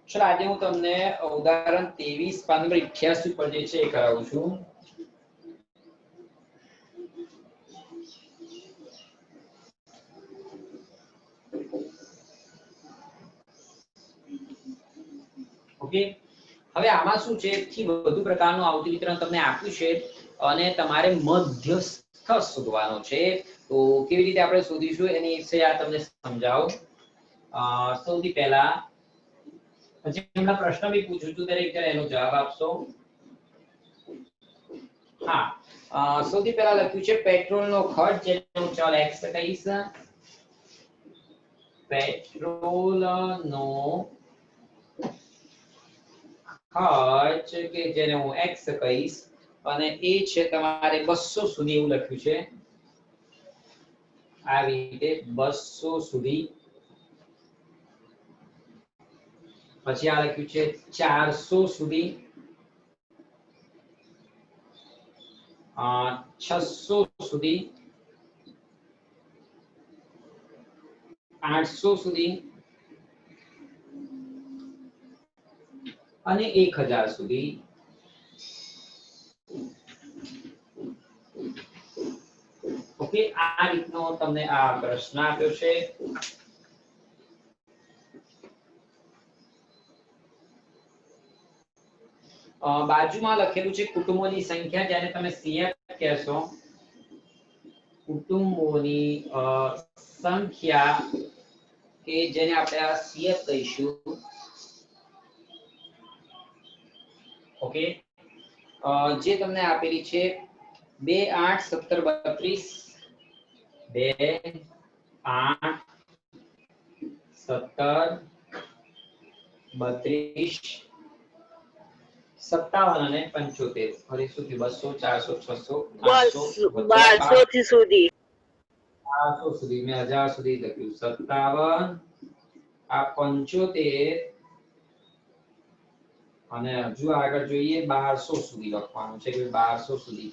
ચલો આજે હું તમને ઉદાહરણ 23 પાન નંબર 88 પર જે છે એ કરાવું છું. ઓકે, હવે આમાં શું છે, થી વધુ પ્રકારનું આવૃત્તિ વિતરણ તમને આપ્યું છે અને તમારે મધ્યસ્થ શોધવાનો છે. તો કેવી રીતે આપણે શોધીશું એની વિશે આ તમને સમજાવું. સૌથી પહેલા પછી હમણાં પ્રશ્ન બી પૂછું છું, દરેક જણ એનો જવાબ આપશો. હા, સૌથી પહેલા લખ્યું છે પેટ્રોલનો ખર્ચ, જેને હું ચલ x કહીશ. પેટ્રોલનો ખર્ચ કે જેને હું x કહીશ અને એ છે તમારે 200 સુધી એવું લખ્યું છે. આવી રીતે 200 સુધી. પછી આ લખ્યું છે 400 સુધી, 600 સુધી, 800 સુધી અને 1000 સુધી. ઓકે, આ રીતનો તમને આ પ્રશ્ન આપ્યો છે. બાજુમાં લખેલું છે કુટુંબોની સંખ્યા, જેને તમે CF કહેશો. કુટુંબોની સંખ્યા કે જેને આપણે આ CF કહીશું. ઓકે, જે તમને આપેલી છે 2 8 17 32, 2 8 17 32 57 અને 75. ફરી શું થયું? 200 400 600 800 1200 સુધી 800 સુધી મેં 1000 સુધી લખ્યું. 57 આ 75 અને હજુ આગળ જોઈએ 1200 સુધી લખવાનું છે કે 1200 સુધી.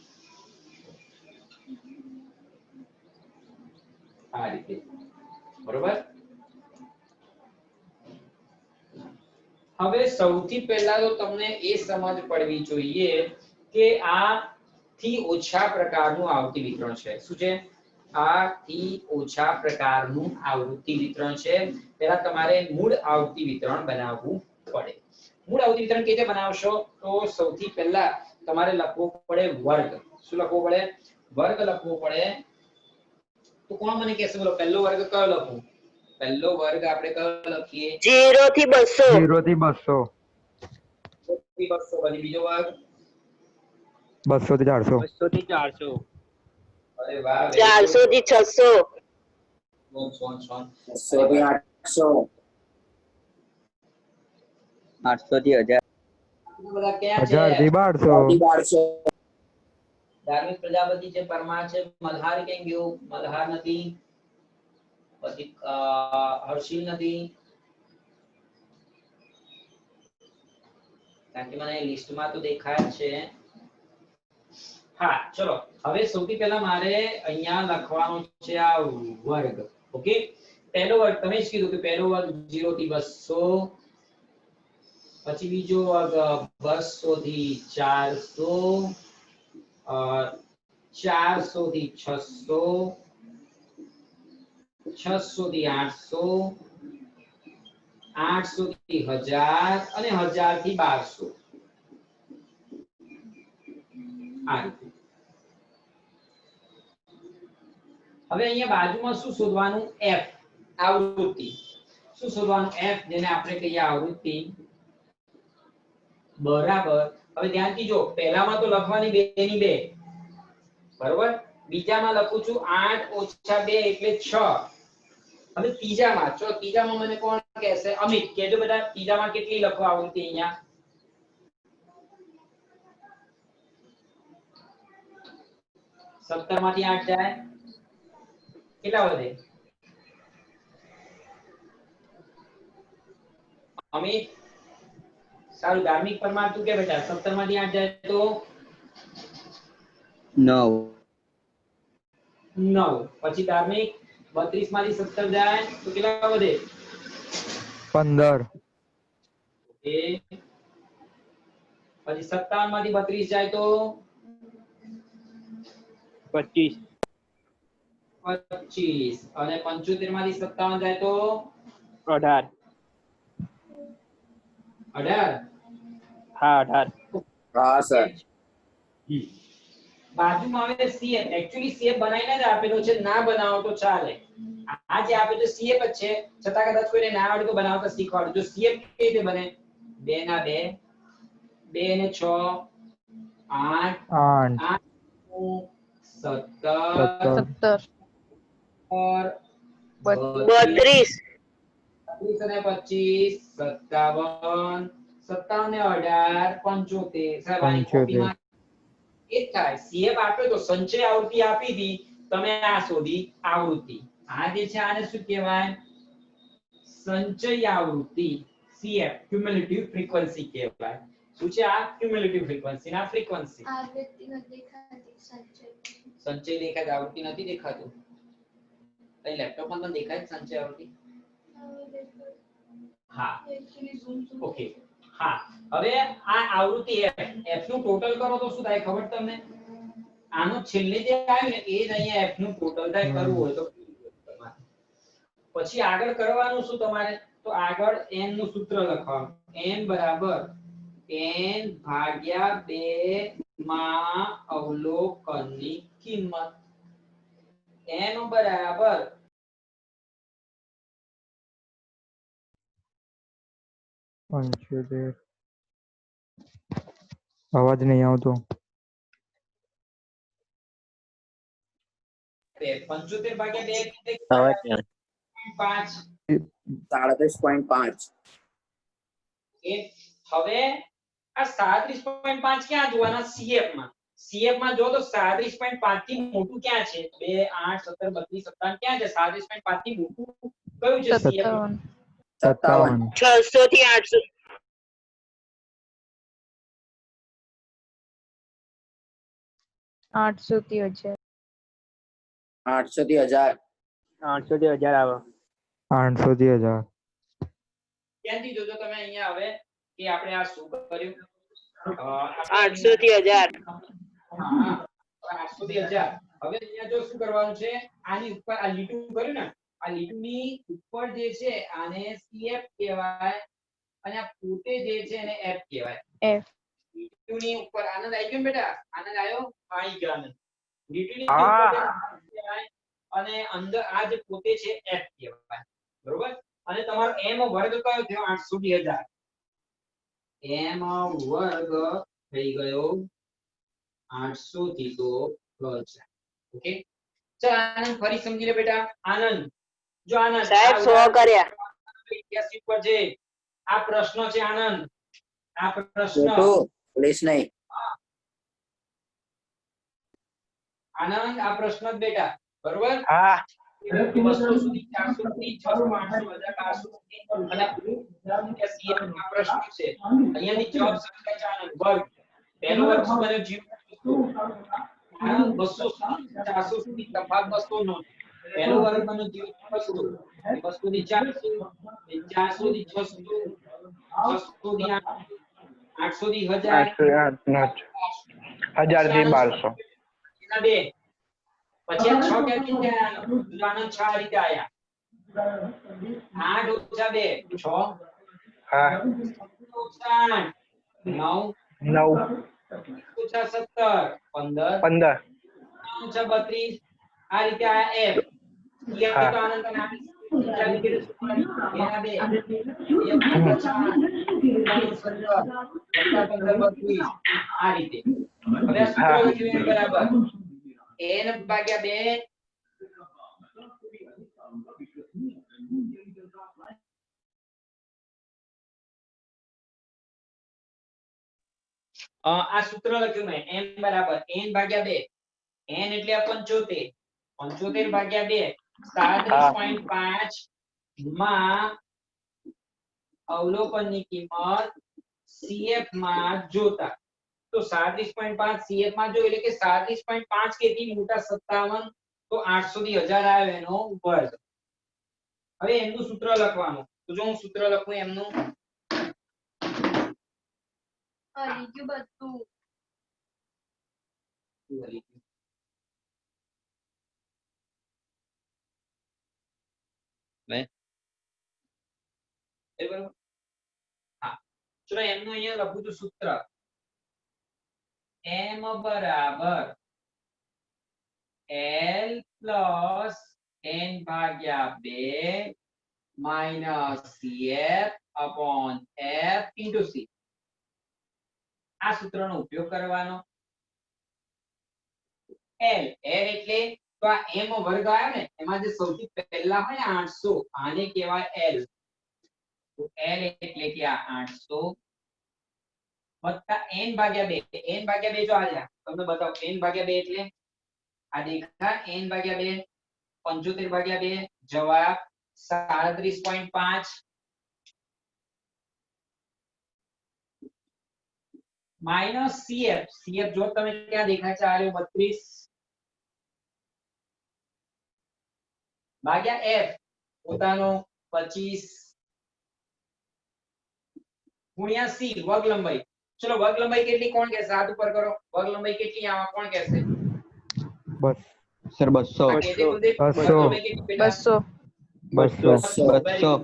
આ રીતે, બરોબર. હવે સૌથી પહેલા તો તમને એ સમજ પડવી જોઈએ કે આ થી ઓછા પ્રકારનું આવૃત્તિ વિતરણ છે. શું છે? આ થી ઓછા પ્રકારનું આવૃત્તિ વિતરણ છે. પહેલા તમારે મૂળ આવૃત્તિ વિતરણ બનાવવું પડે. મૂળ આવૃત્તિ વિતરણ કેવી રીતે બનાવશો? તો સૌથી પહેલા તમારે લખવો પડે વર્ગ. શું લખવો પડે? વર્ગ લખવો પડે. તો કોણ મને કહેશે? બોલો, પહેલો વર્ગ કયો લખું? પહેલો વર્ગ આપણે કયો લખીએ? 0 થી 200 0 થી 200 થી 200. પછી બીજો વર્ગ 200 થી 400 200 થી 400 અરે વાહ, 400 થી 600 600 થી 800 800 થી 1000 બધા ક્યાં છે? 1000 થી 1200 ધાર્મિક પ્રજાપતિ છે, પરમાર છે, મલ્હાર કેમ ગયો? મલ્હાર નથી. પછી હર્ષિલ નથી. કારણ કે મને લિસ્ટમાં તો દેખાય છે. હા, ચલો હવે સૌથી પહેલા મારે અહીંયા લખવાનો છે આ વર્ગ. ઓકે, પહેલો વર્ગ તમે જ કીધું કે પહેલો વર્ગ 0 થી 200, પછી બીજો વર્ગ 200 થી 400, 400 થી 600, 600 થી 800, 800 થી 1000 અને 1000 થી 1200. આ રીતે. હવે અહીંયા બાજુમાં શું શોધવાનું? f, આવૃત્તિ. શું શોધવાનું? f, જેને આપણે કહીએ આવૃત્તિ, બરાબર. હવે ધ્યાનથી જો, પહેલામાં તો લખવાની 2 ની 2, બરોબર. બીજામાં લખું છું 8 ઓછા 2 એટલે 6. હવે ત્રીજામાં, ચલો ત્રીજામાં મને કોણ કહેશે? અમિત કહેજો બેટા, ત્રીજામાં કેટલી લખો આવૃત્તિ? અહીંયા 17 માંથી 8 જાય, કેટલા વધે? અમિત, સારું. ધાર્મિક પરમાર તું કે બેટા, 17 માંથી 8 જાય તો 9. પછી ધાર્મિક 32 માંથી 17 જાય તો કેટલા વધે? 15 એ પછી 57 માંથી 32 જાય તો 25 25 અને 75 માંથી 57 જાય તો 18 18 હા 18 હા સર બાજુમાં આવે સીએફ એકચ્યુઅલી સીએફ બનાવીને જ આપેલો છે ના બનાવો તો ચાલે આ જે આપેલું છે સીએફ જ છે છતાં કદાચ કોઈને ના આવડે તો બનાવતા શીખવાડો જો સીએફ કેવી રીતે બને 2 ના 2 2 ને 6 8 8 8 17 17 और 32 30 અને 25 57 57 ને 18 75 સાહેબ આની 75 કોપીમાં એ જ થાય સીએફ આપ્યો તો સંચય આવૃત્તિ આપી હતી તમે આ શોધી આવૃત્તિ આ જે છે આને શું કહેવાય સંચય આવૃત્તિ સીએફ ક્યુમ્યુલેટિવ ફ્રીક્વન્સી કહેવાય શું છે આ ક્યુમ્યુલેટિવ ફ્રીક્વન્સી ના ફ્રીક્વન્સી આવૃત્તિ નથી દેખાતી સંચય સંચય દેખાય છે, આવૃત્તિ નથી દેખાતું કઈ લેપટોપમાં તો દેખાય જ સંચય આવૃત્તિ હા ઓકે હા હવે આ આવૃત્તિ f નું ટોટલ કરો તો શું થાય ખબર તમને આનો છેલ્લે જે આવ્યું ને એ જ અહીંયા f નું ટોટલ થાય કરવું હોય તો પછી આગળ કરવાનું શું તમારે તો આગળ n નું સૂત્ર લખવાનું n બરાબર n ભાગ્યા 2 માં અવલોકનની કિંમત n બરાબર અવાજ નહીં આવતો 75 ભાગ્યા 2 એટલે અવાજ નહીં 5 37.5 એ હવે આ 37.5 ક્યાં જોવાના સીએફ માં જો તો 37.5 થી મોટું ક્યાં છે 2 8 17 32 57 ક્યાં છે 37.5 થી મોટું કયું છે સીએફ 57 600 થી 800 800 થી 1000 800 થી 1000 800 થી 1000 આવે 800 થી 1000 ક્યાંથી જોજો તમે અહીંયા હવે કે આપણે આ શું કર્યું 800 થી 1000 હા 800 થી 1000 હવે અહીંયા જો શું કરવાનું છે આની ઉપર આ લીટું કર્યું ને આ લીટુની ઉપર જે છે આને સીએફ કહેવાય અને આ પોતે જે છે એને એફ કહેવાય f લીટુની ઉપર આનંદ આવી ગયો બેટા આનંદ આવ્યો આવી ગયો આનંદ લીટુની હા. ઉપર કહેવાય અને અંદર આ જે પોતે છે એફ કહેવાય બરોબર અને તમારો m વર્ગ કયો થયો 800 થી 1000 m વર્ગ થઈ ગયો 800 થી તો 1000 ઓકે ચાલ આનંદ ફરી સમજી લે બેટા આનંદ જો આનંદ સાહેબ 100 કર્યા 81 પર છે આ પ્રશ્ન છે આનંદ આ પ્રશ્ન પોલીસ નહીં આનંદ આ પ્રશ્ન જ બેટા બરોબર હા 200 સુધી 400 સુધી 600 800 1000 1200 અને CM આ પ્રશ્ન છે અહીંયાથી જવાબ શોધાય છે આનંદ વર્ગ પહેલો વર્ગ શું બન્યો જીવ આનંદ 200 સુધી 400 સુધી તફાવત 200 નો પહેલો વર્ગ બન્યો જીવ 200 200 થી 400 400 થી 600 600 થી 800 થી 1000 1000 થી 1200 એના બે પછી આ 6 ક્યાંથી થયા આનંદ 6 આ રીતે આયા 8 ઓછા 2 6 હા ઓછા 8 9 9 ઓછા 17 15 15 ઓછા 32 આ રીતે આયા f હા. તો આનંદ તમે બીજા રીતે એના બે f ઓછા 17 32 આ રીતે હવે આ સૂત્ર લખ્યું બરાબર n ભાગ્યા 2 આ સૂત્ર લખ્યું મેં n બરાબર n ભાગ્યા 2 n એટલે આ 75 75 ભાગ્યા 2 37.5 માં અવલોકનની કિંમત CF માં જોતા તો 37.5 CF માં જો એટલે કે 37.5 કેથી મોટા 57 તો 800 થી 1000 આવે એનો વર્ગ હવે એનું સૂત્ર લખવાનું તો જો હું સૂત્ર લખું એમનું લીધું બધું બરાબર હા ચલો એમનું અહીંયા લખું છું સૂત્ર m બરાબર l પ્લસ n ભાગ્યા 2 minus cf upon f into c આ સૂત્રનો ઉપયોગ કરવાનો l એટલે તો આ m વર્ગ આવ્યો ને એમાં જે સૌથી પહેલા હોય ને 800 આને કહેવાય l તો l એટલે કે આ 800 વત્તા n ભાગ્યા 2 n ભાગ્યા 2 જો આ તમને બતાવો n ભાગ્યા 2 એટલે આ દેખા n ભાગ્યા 2 75 ભાગ્યા 2 જવાબ 37.5 માઈનસ cf cf જો તમે ક્યાં દેખાય છે આ 32 ભાગ્યા f પોતાનો 25 ગુણ્યા c વર્ગ લંબાઈ ચલો વર્ગ લંબાઈ કેટલી કોણ કહેશે હાથ ઉપર કરો વર્ગ લંબાઈ કેટલી આમાં કોણ કહેશે બસ સર 200 આ કહેજે કુલદીપ, વર્ગ લંબાઈ કેટલી બેટા? 200 Very good,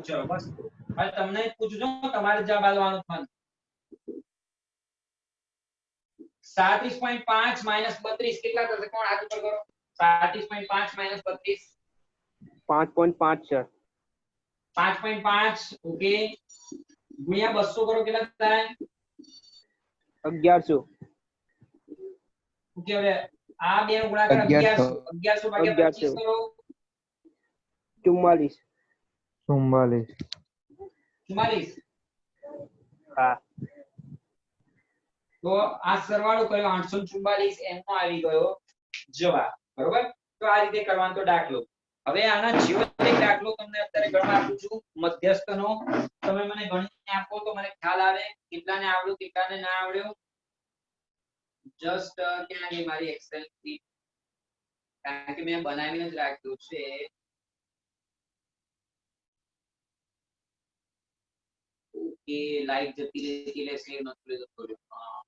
ચલો બસ હવે તમને પૂછજો તમારે જવાબ આલવાનું છે 37.5 માઈનસ 32 કેટલા થશે કોણ હાથ ઉપર કરો 37.5 માઈનસ 32 5.5 સર 5.5 ઓકે ગુણ્યા 200 કરો કેટલા થાય 1100 ઓકે હવે આ બે નો ગુણાકાર 1100 ભાગ્યા 25 કરો 44 44 હા તો આ સરવાળો કર્યો 844 એમ નો આવી ગયો જવાબ બરોબર તો આ રીતે કરવાનો તો દાખલો હવે આના જેવો એક દાખલો તમને અત્યારે ગણવા આપું છું મધ્યસ્થનો તમે મને ગણીને આપો તો મને ખ્યાલ આવે કેટલાને આવડ્યું કેટલાને ના આવડ્યું જસ્ટ ક્યાં ગઈ મારી એક્સેલ શીટ કારણ કે મેં બનાવીને જ રાખ્યું છે ઓકે લાઈટ જતી રહી એટલે સેવ નતો કર્યો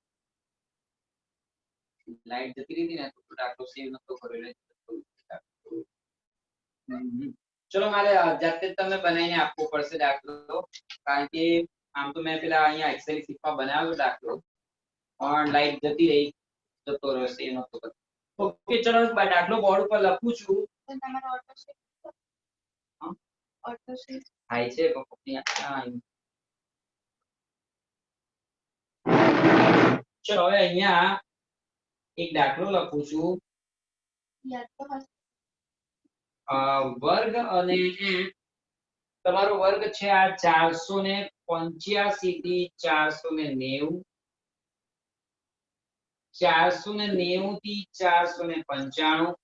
લાઈટ જતી રહી ને તો દાખલો સેવ નતો કર્યો ચલો મારે જાતે જ તમને બનાવીને આપવો પડશે દાખલો કારણ કે આમ તો મેં પેલા અહીંયા એક્સેલ શીટમાં બનાવ્યો દાખલો પણ લાઈટ જતી રહી જતો રહ્યો સેવ નતો કર્યો ઓકે ચલો દાખલો બોર્ડ ઉપર લખું છું તો તમારો ઓટો શીટ થાય છે ચલો હવે અહીંયા એક દાખલો લખું છું યાદ તો હશે વર્ગ અને તમારો વર્ગ છે આ 485 થી 490 490 થી 495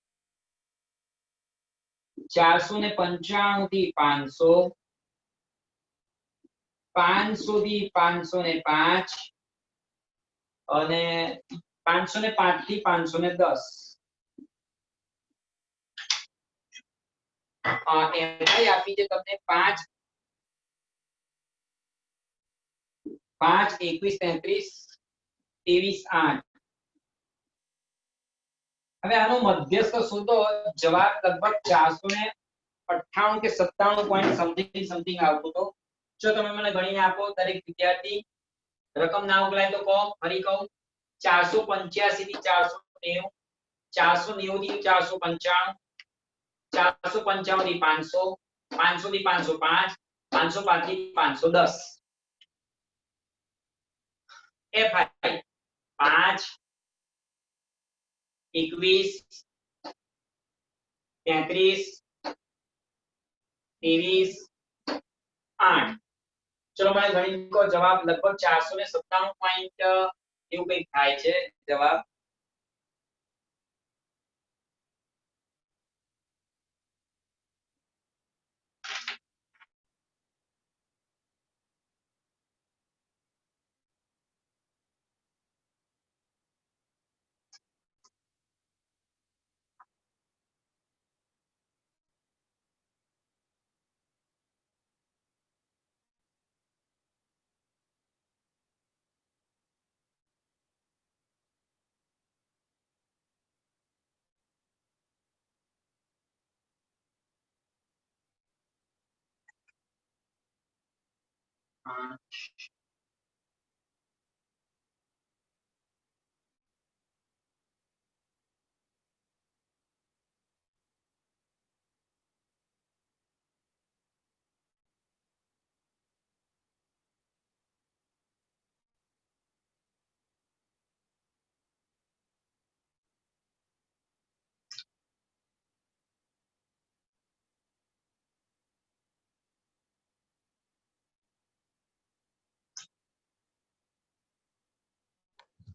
495 થી 500 500 થી 505 અને 505 થી 510 એમઆઈ આપી છે તમને 5 5 21 33 23 8 હવે આનો મધ્યસ્થ શોધો જવાબ લગભગ 498 કે 97 પોઈન્ટ સમથિંગ આવતો તો જો તમે મને ગણીને આપો દરેક વિદ્યાર્થી રકમ ના ઉકલાય તો કહો ફરી કહું 485 થી 490 490 થી 495 455 થી 500 500 થી 505 505 થી 510 એફઆઈ 5 21 33 23 8 ચલો મને ગણિત કો જવાબ લગભગ 497 પોઈન્ટ એવું કંઈક થાય છે જવાબ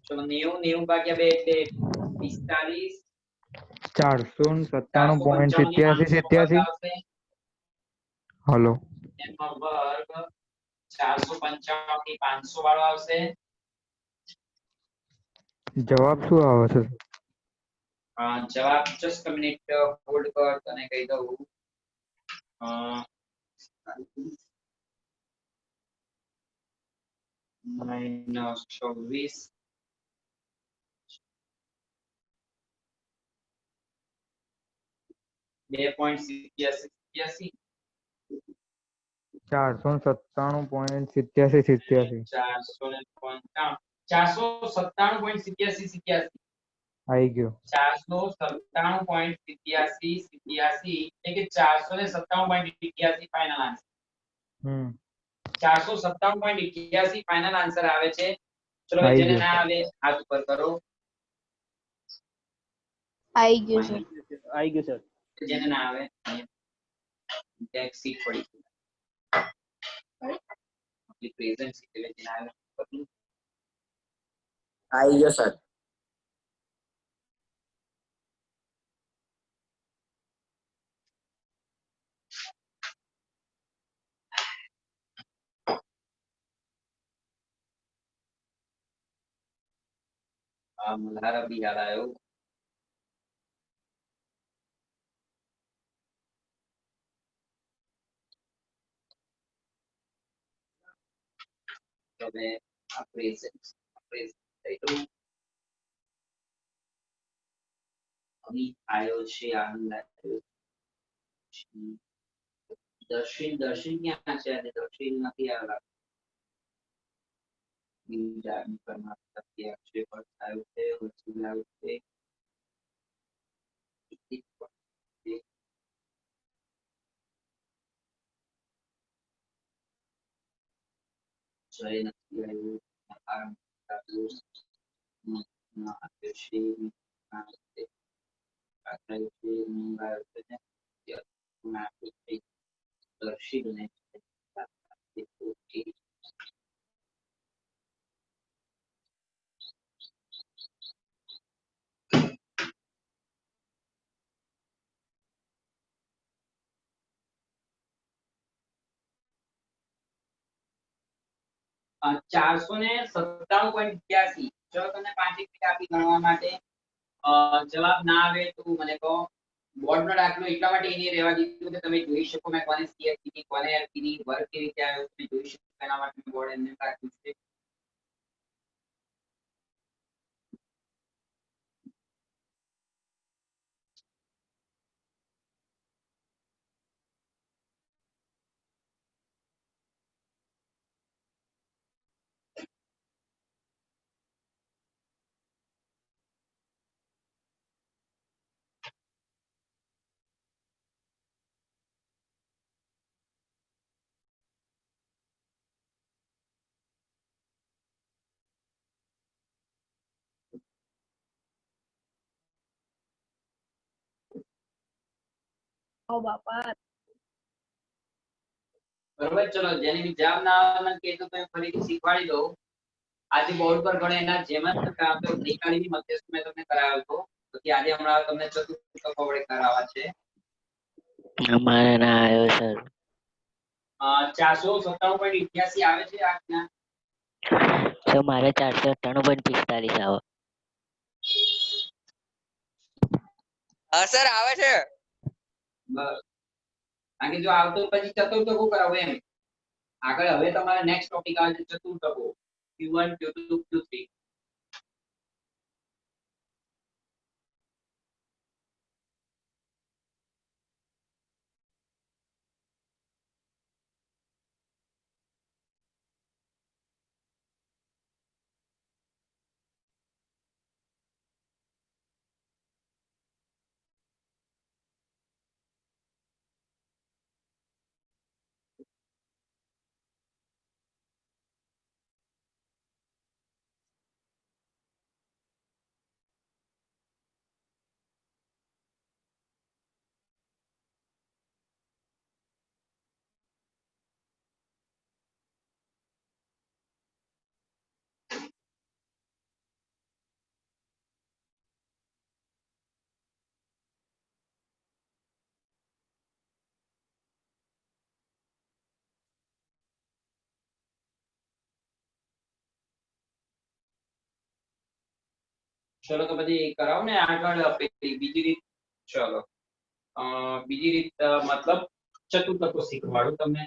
ચલો 90 ભાગ્યા 2 એટલે 45. 497.87 455 હલો એનો વર્ગ 455 થી 500 વાળો આવશે. જવાબ શું આવે છે? જવાબ જસ્ટ મિનિટ હોલ્ડ કર, તને કહી દઉં. -26 2.87 497.87 497.87 આવી ગયો. 497.87 એટલે કે 497.87 ફાઇનલ આન્સર. હમ 497.87 ફાઇનલ આન્સર આવે છે. ચલો આવી જેને ગયો. ના આવે હાથ ઉપર કરો. આવી ગયું સર. આવી ગયું સર. જેને ના આવે ટેક્સ સીટ પડી આપણી પ્રેઝન્ટ સીટ એટલે જેને આવે આવી ગયો સર. મલ્હાર બી યાદ આવ્યો. હવે આ પ્રેઝન્ટ થઈ ગયું. અમિત આવ્યો છે, આનંદ આવ્યો છે. દર્શિન ક્યાં છે? આજે દર્શિન નથી આવ્યા. બીજા કર્ણાટક અક્ષય પર આવ્યો છે, વસુલ આવ્યો છે. જય નથી આવ્યું. આરામ આવ્યો છે. દર્શિન ને $497.87. ચલો તમને 5 મિનિટ આપી ગણવા માટે. જવાબ ના આવે તો મને કહો. બોર્ડનો દાખલો એટલા માટે એને રહેવા દીધું કે તમે જોઈ શકો મેં કોને સીએફ કીધી, કોને એફ કીધી, વર્ગ કેવી રીતે આવ્યો તમે જોઈ શકો. એના માટે બોર્ડ એમને રાખ્યું છે. ઓ બાપા. બરોબર, ચલો જેને બી જવાબ ના આવે મને કહેજો તો ફરીથી શીખવાડી દઉં. આજે બોર્ડ પર ગણે એના જેમ જ કામ તો ગઈકાલે મધ્યસ્થ મેં તમને કરાવ્યો હતો. પછી આજે હમણાં તમને ચતુર્થ વડે કરાવવા છે. અમારે ના આવ્યો સર. 497.88 આવે છે આજના. તો મારે 498.45 આવે. હા સર આવે છે. બસ કારણ કે જો આવતો પછી ચતુર્થ ટકો કરાવો એમ. આગળ હવે તમારે નેક્સ્ટ ટોપિક આવે છે ચતુર્થ ટકો. Q1 Q2 Q3. ચલો તો પછી કરાવો ને આગળ પેલી બીજી રીત. ચલો બીજી રીત મતલબ ચતુર્થકો શીખવાડું તમને.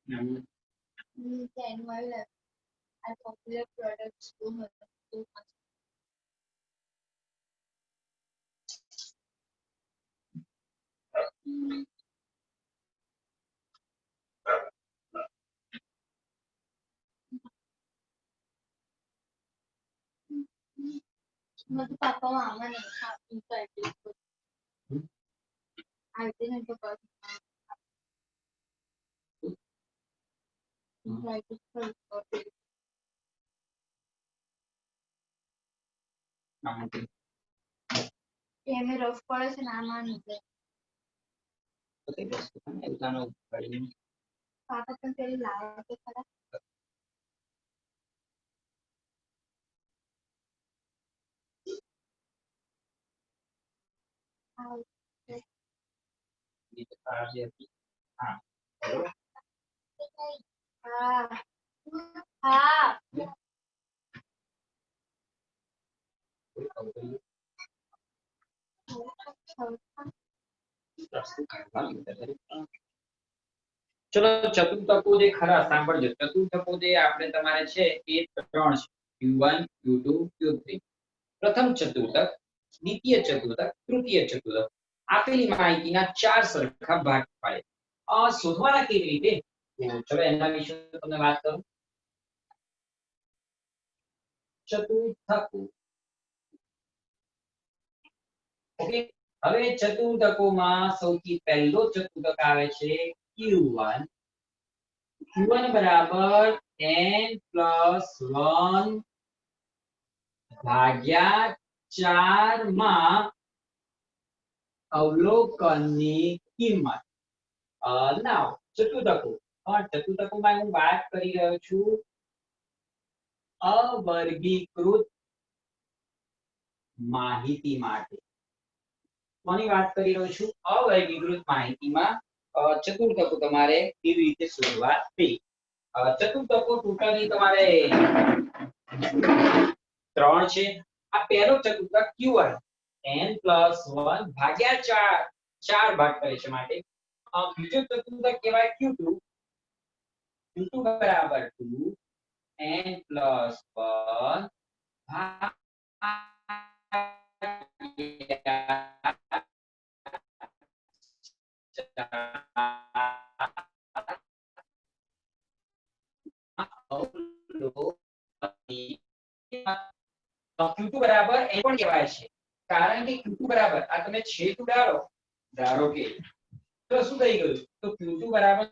હમ. આમાંથી બધી વસ્તુ ને ઉદાહરણો કાઢીને રીતે કાળજી હતી. હા બરોબર. ચલો ચતુર્થકો જે ખરા સાંભળજો. ચતુર્થકો જે આપણે તમારે છે એ 3 છે. Q1 Q2 Q3. પ્રથમ ચતુર્થક, દ્વિતીય ચતુર્થક, તૃતીય ચતુર્થક. આપેલી માહિતીના 4 સરખા ભાગ પાડે. શોધવાના કેવી રીતે? તો ચલો એના વિશે તમને વાત કરું. ચતુર્થકો. ઓકે, હવે ચતુર્થકોમાં સૌથી પહેલો ચતુર્થક આવે છે Q1. Q1 બરાબર n+1 ભાગ્યા 4 માં અવલોકનની કિંમત. નાવ ચતુર્થકો. ચતુર્થકોમાં હું વાત કરી રહ્યો છું અવર્ગીકૃત માહિતી માટે. કોની વાત કરી રહ્યો છું? અવર્ગીકૃત માહિતીમાં ચતુર્થકો તમારે કેવી રીતે શોધવા તે. ચતુર્થકો ટોટલી તમારે 3 છે. આ પહેલો ચતુર્થક Q1 n+1 ભાગ્યા 4 ભાગ કરે છે માટે. બીજો ચતુર્થક કહેવાય Q2. Q2 બરાબર 2 n+1 Q2 બરાબર n પણ કહેવાય છે કારણ કે Q2 બરાબર આ તમે છેદ ઉડાડો ધારો કે તો શું થઈ ગયું? તો Q2 બરાબર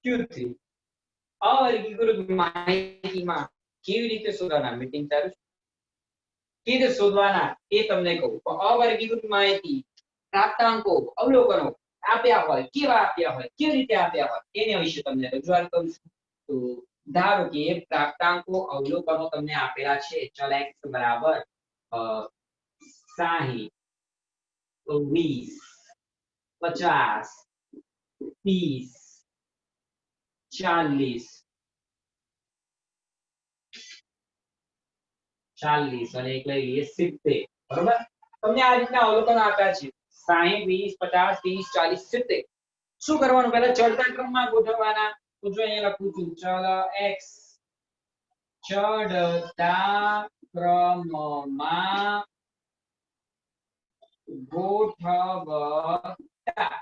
Q3. અવર્ગીકૃત માહિતીમાં કેવી રીતે શોધવાના? મીટિંગ ચાલુ છે. કીધ શોધવાના એ તમને કહું. તો અવર્ગીકૃત માહિતી, પ્રાપ્તાંકો, અવલોકનો આપ્યા હોય, કેવા આપ્યા હોય, કેવી રીતે આપ્યા હોય એના વિશે તમને રજૂઆત કરું છું. તો ધારો કે પ્રાપ્તાંકો અવલોકનો તમને આપેલા છે. ચલ x બરાબર 60, 20, 50, 30, 40, 40 અને એક લઈ લઈએ 70. બરોબર, તમને આ રીતના અવલોકન આપ્યા છે 60, 20, 50, 30, 40, 70. શું કરવાનું? પહેલા ચડતા ક્રમમાં ગોઠવવાના. તો જો અહીંયા લખું છું, ચલ x ચડતા ક્રમમાં ગોઠવતા.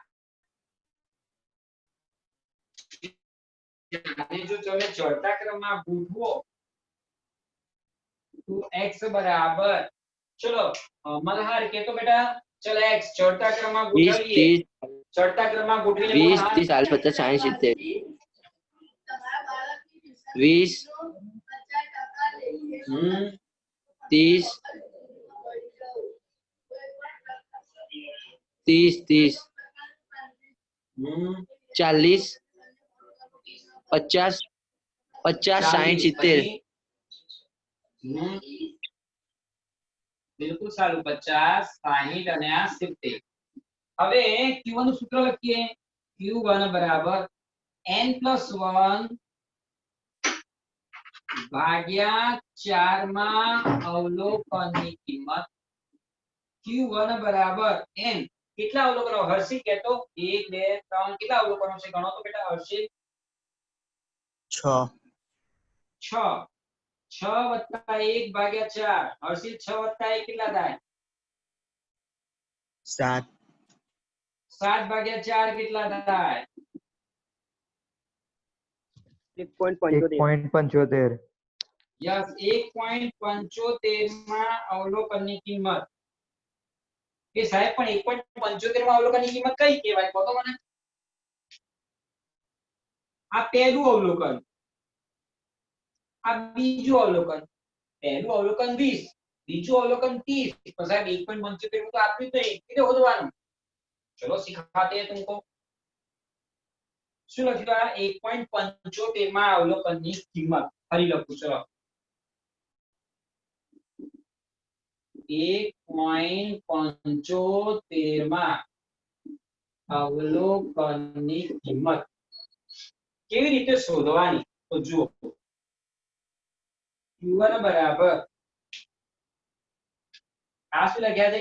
અને જો તમે ચડતા ક્રમમાં ગોઠવો તો x બરાબર, ચલો મલ્હાર કે તો બેટા, ચલ x ચડતા ક્રમમાં 20, ગોઠવીએ. 30, ચડતા ક્રમમાં ગોઠવીને 20, મલ્હાર 30, 40, 50, 60, 70. 20, 30, 40, 50, 50, 60, 70. બિલકુલ સારું, 50, 60 અને આ 70. હવે q1 નું સૂત્ર લખીએ. q1 બરાબર n+1 ભાગ્યા 4 માં અવલોકનની કિંમત. q1 બરાબર n, કેટલા અવલોકનો હર્ષિત કહેતો? 1 2 3, કેટલા અવલોકનો છે ગણો તો બેટા હર્ષિત. 6. 6. 6 + 1 ભાગ્યા 4. હર્ષિત 6 + 1 કેટલા થાય? 7. 7 ભાગ્યા 4 કેટલા થાય? 1.75. 1.75. યસ, 1.75 માં અવલોકનની કિંમત. એ સાહેબ પણ 1.75 માં અવલોકનની કિંમત કઈ કહેવાય કહો તો મને. આ પહેલું અવલોકન, આ બીજું અવલોકન. પહેલું અવલોકન 20, બીજું અવલોકન 30. તો સાહેબ 1.75 તો આપ્યું જ નહીં, એટલે શોધવાનું. ચલો સિખાતે हैं तुमको. શું લખ્યું? 1.75 માં અવલોકનની કિંમત. ફરી લખું, ચલો 1.75 માં અવલોકનની કિંમત કેવી રીતે શોધવાની? તો જુઓ, q1 બરાબર, આ શું લખ્યા છે?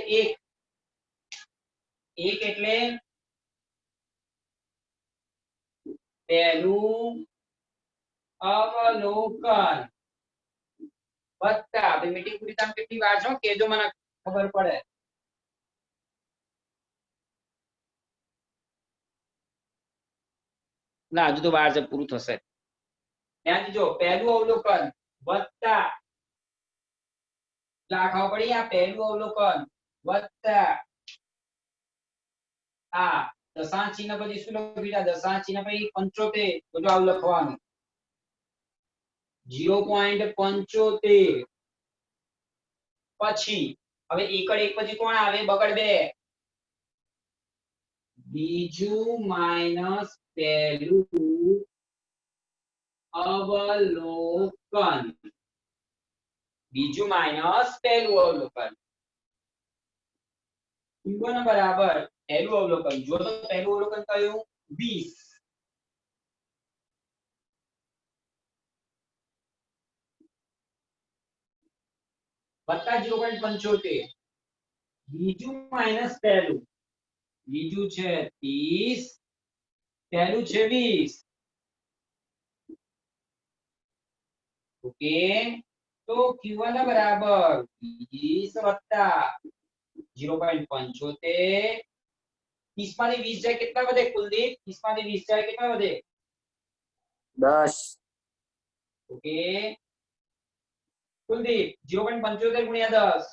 1 એટલે પહેલું અવલોકન વત્તા, ભાઈ મીટિંગ પૂરી થાય કેટલી વાર છો કેજો, મને ખબર પડે. ના હજુ તો વાર છે, પૂરું થશે. ધ્યાનથી જો, પહેલું અવલોકન વત્તા, લખવા પડી આ પહેલું અવલોકન વત્તા આ દશાંશ ચિહ્ન પછી શું લખ્યું? દશાંશ ચિહ્ન પછી 75. તો જો આવું લખવાનું 0.75. પછી હવે એકડ એક પછી કોણ આવે? બગડ 2. બીજું માઈનસ પહેલું અવલોકન. બીજું માઈનસ પહેલું અવલોકન. q1 બરાબર પહેલું અવલોકન. જો તો પહેલું અવલોકન કયું? 20. વત્તા 0.75. બીજું માઈનસ પહેલું. બીજું છે 30, પહેલું છે 20. ઓકે, તો q1 બરાબર 20 વત્તા 0.75. 30 માંથી 20 જાય કેટલા વધે કુલદીપ? 30 માંથી 20 જાય કેટલા વધે? 10. ઓકે કુલદીપ, 0.75 ગુણ્યા 10.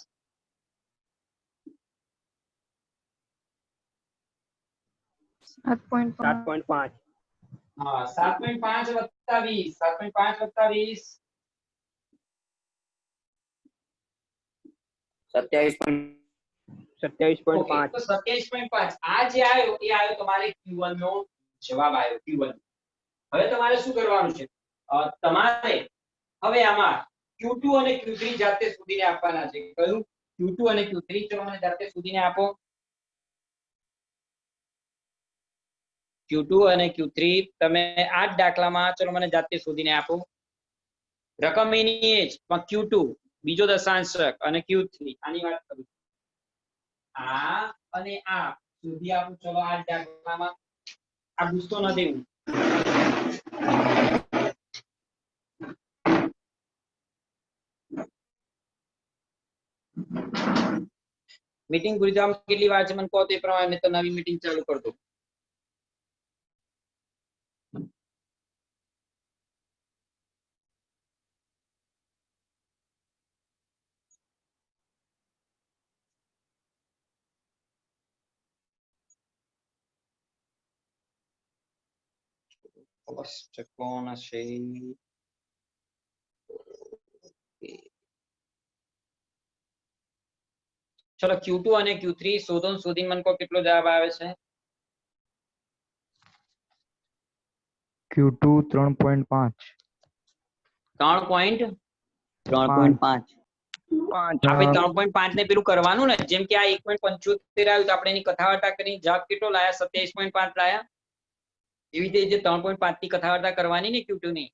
7.5. હા, 7.5 વત્તા 20. 7.5 વત્તા 20 27.5 તો 27.5 આ જે આવ્યો એ આવ્યો તમારે Q1 નો જવાબ આવ્યો Q1. હવે તમારે શું કરવાનું છે? તમારે હવે આમાં Q2 અને Q3 જાતે શોધીને આપવાના છે. કયું? Q2 અને Q3 ચલો મને જાતે શોધીને આપો. Q2 અને Q3 તમે આ જ દાખલામાં ચલો મને જાતે શોધીને આપો. રકમ એની એ જ પણ Q2 બીજો દશાંશક અને Q3 આની વાત કરું છું. આ અને આ શોધી આપું ચલો આ જ દાખલામાં. આ ગુસ્સો ન દેવું. મીટિંગ પૂરી થવામાં કેટલી વાર છે મને કહો તો એ પ્રમાણે મેં તો નવી મીટિંગ ચાલુ કરી દઉં. કોણ હશે? ચલો Q2 અને Q3 શોધો ને શોધીને મને કહો કેટલો જવાબ આવે છે. Q2 3.5. 3.5. 3.5 આપણે 3.5 ને પેલું કરવાનું ને જેમ કે આ 1.75 આવ્યું તો આપણે એની કથાવાર્તા કરી જવાબ કેટલો લાયા? 27.5 લાયા. એવી રીતે જે 3.5 ની કથાવાર્તા કરવાની ને Q2 ની.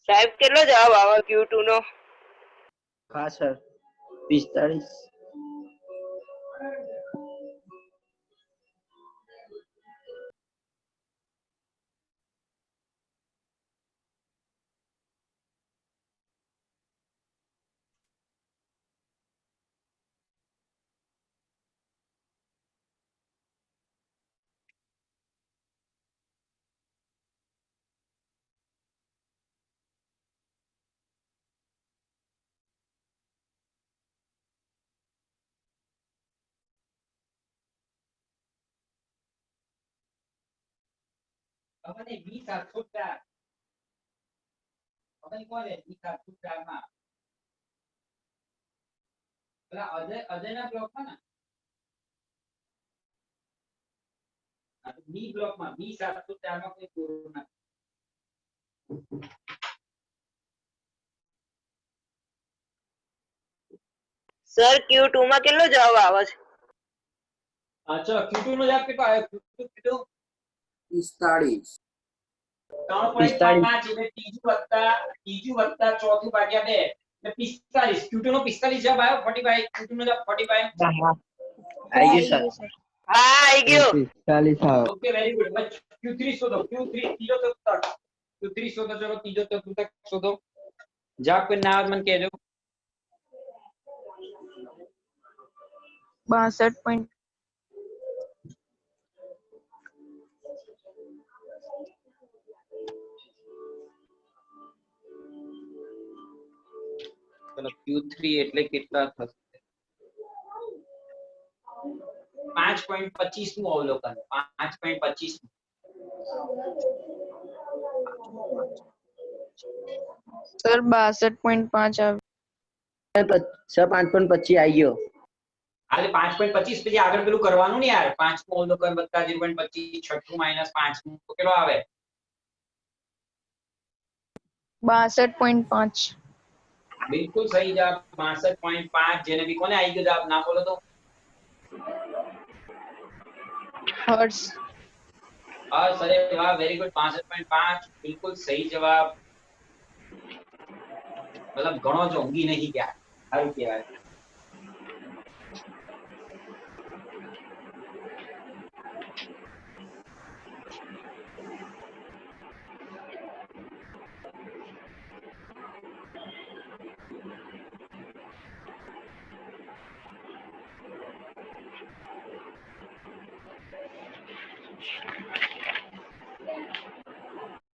સાહેબ કેટલો જવાબ આવે Q2 નો? હા સર 45. હવે 20.704 હવે કોને 20.704 માં પેલા અજયના બ્લોકમાં ને બી બ્લોકમાં 20.704 માં કોઈ કોરોના સર Q2 માં કેટલો જવાબ આવે છે? ચલો Q2 નો જવાબ કેટલો આવ્યો? Q2 કીધું 45. 3.5 એટલે ત્રીજું વત્તા ચોથું ભાગ્યા 2 એટલે 45. Q2 નો 45 જવાબ આવ્યો. 45 Q2 નો જવાબ 45. આવી ગયું સર. હા આવી ગયો. 45 આવે. Okay very good. Q3 શોધો. Q3 ત્રીજો ચતુર્થક. Q3 શોધો. ચલો ત્રીજો ચતુર્થક શોધો. જવાબ કોઈ ના આવે મને કહેજો. 62. ચલો Q3 એટલે કેટલા થશે? 5.25 નું અવલોકન. 5.25 સર 62.5 આવે. સર 5.25 આવી ગયો. આજે 5.25 પછી આગળ પેલું કરવાનું ને યાર. 5 નું અવલોકન વત્તા 0.25 છઠ્ઠું માઈનસ 5 નું તો કેટલો આવે? 62.5. બિલકુલ સહી જવાબ 62.5. જેને બી કોને આવી ગયો જવાબ ના બોલો તો? હર્ષ. હર્ષ, અરે વાહ, વેરી ગુડ, 65.5 બિલકુલ સહી જવાબ. મતલબ ઘણો જ ઊંઘી નહીં ગયા, સારું કહેવાય.